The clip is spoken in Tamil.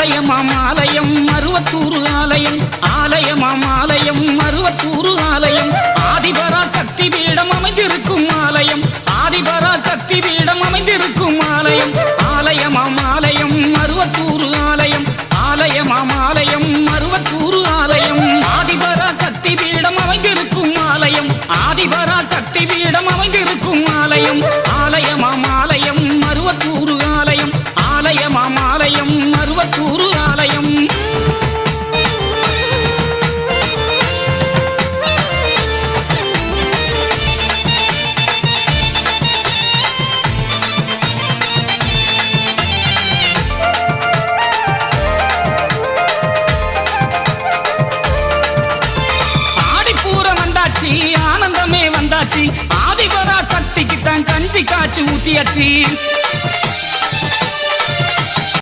ஆலயமாம் ஆலயம் மருவத்தூர் ஆலயம், ஆலயமாம் ஆலயம் மருவத்தூர் ஆலயம், ஆதிபரா சக்தி பீடம் அமைந்திருக்கும் ஆலயம், ஆதிபரா சக்தி பீடம் அமைந்திருக்கும் ஆலயம், ஆலயமாம் ஆலயம் மருவத்தூர் ஆலயம், ஆலயமாம் ஆலயம் மருவத்தூர் ஆலயம், ஆதிபரா சக்தி பீடம் அமைந்திருக்கும் ஆலயம், ஆதிபரா சக்தி பீடம் அமைந்திருக்கும் ஆலயம், ஆலயமாம் ஆலயம் மருவத்தூர் ஆலயம், ஆலயமாம் ஆலயம் மருவத்தூர் ஆலயம். ஆனந்தமே வந்தாச்சு, ஆதிபரா சக்திக்கு தான் கஞ்சி காய்ச்சி ஊத்தியாச்சு.